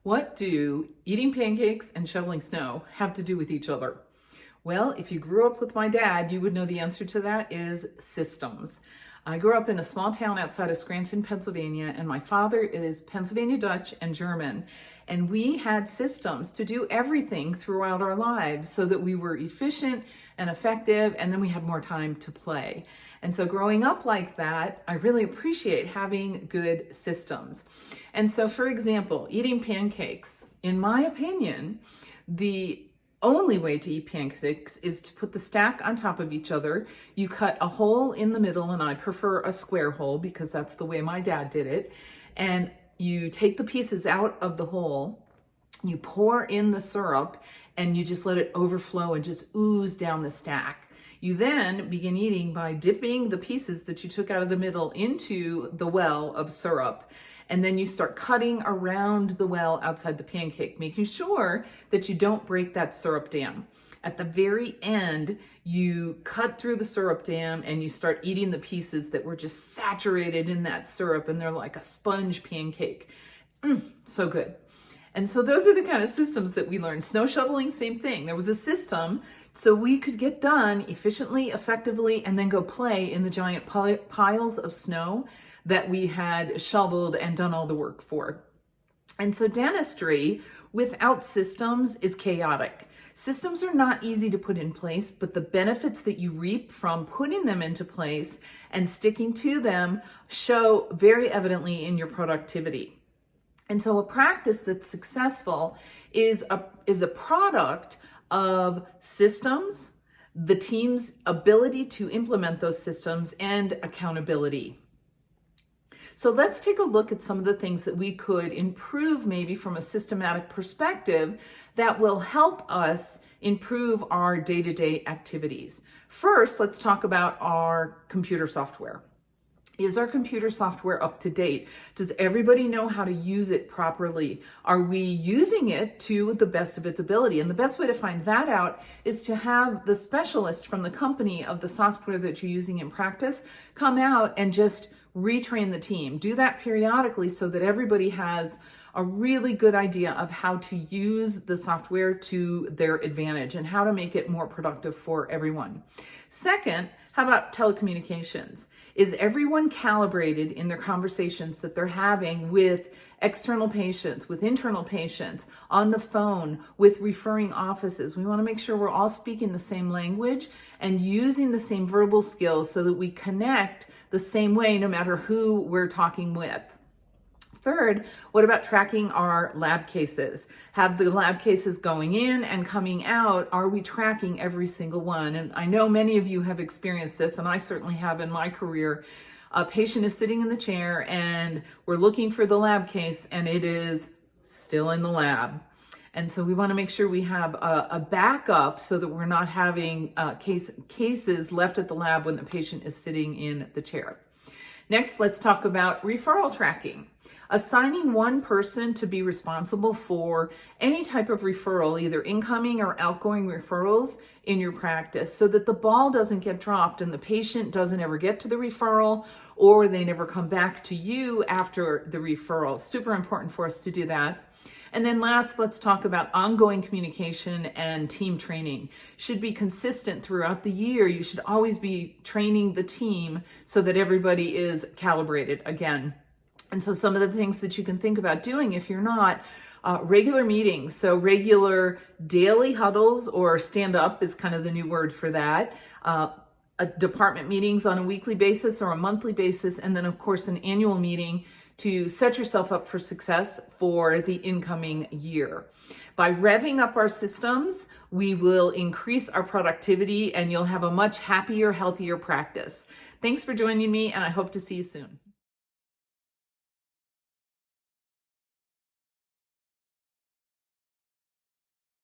What do eating pancakes and shoveling snow have to do with each other? Well, if you grew up with my dad, you would know the answer to that is systems. I grew up in a small town outside of Scranton, Pennsylvania, and my father is Pennsylvania Dutch and German. And we had systems to do everything throughout our lives so that we were efficient and effective, and then we had more time to play. And so growing up like that, I really appreciate having good systems. And so, for example, eating pancakes, in my opinion, the only way to eat pancakes is to put the stack on top of each other. You cut a hole in the middle, and I prefer a square hole because that's the way my dad did it. And you take the pieces out of the hole, you pour in the syrup, and you just let it overflow and just ooze down the stack. You then begin eating by dipping the pieces that you took out of the middle into the well of syrup. And then you start cutting around the well outside the pancake, making sure that you don't break that syrup dam. At the very end, you cut through the syrup dam and you start eating the pieces that were just saturated in that syrup, and they're like a sponge pancake. So good. And so those are the kind of systems that we learned. Snow shoveling, same thing. There was a system so we could get done efficiently, effectively, and then go play in the giant piles of snow that we had shoveled and done all the work for. And so dentistry without systems is chaotic. Systems are not easy to put in place, but the benefits that you reap from putting them into place and sticking to them show very evidently in your productivity. And so a practice that's successful is a product of systems, the team's ability to implement those systems, and accountability. So let's take a look at some of the things that we could improve maybe from a systematic perspective that will help us improve our day-to-day activities. First, let's talk about our computer software. Is our computer software up to date? Does everybody know how to use it properly? Are we using it to the best of its ability? And the best way to find that out is to have the specialist from the company of the software that you're using in practice come out and just retrain the team. Do that periodically so that everybody has a really good idea of how to use the software to their advantage and how to make it more productive for everyone. Second, how about telecommunications? Is everyone calibrated in their conversations that they're having with external patients, with internal patients, on the phone, with referring offices? We want to make sure we're all speaking the same language and using the same verbal skills so that we connect the same way no matter who we're talking with. Third, what about tracking our lab cases? Have the lab cases going in and coming out? Are we tracking every single one? And I know many of you have experienced this, and I certainly have in my career. A patient is sitting in the chair and we're looking for the lab case and it is still in the lab. And so we want to make sure we have a backup so that we're not having cases left at the lab when the patient is sitting in the chair. Next, let's talk about referral tracking. Assigning one person to be responsible for any type of referral, either incoming or outgoing referrals in your practice, so that the ball doesn't get dropped and the patient doesn't ever get to the referral or they never come back to you after the referral. Super important for us to do that. And then last, let's talk about ongoing communication and team training. Should be consistent throughout the year. You should always be training the team so that everybody is calibrated again. And so some of the things that you can think about doing if you're not, regular meetings. So regular daily huddles, or stand up is kind of the new word for that. Department meetings on a weekly basis or a monthly basis. And then of course an annual meeting to set yourself up for success for the incoming year. By revving up our systems, we will increase our productivity and you'll have a much happier, healthier practice. Thanks for joining me, and I hope to see you soon.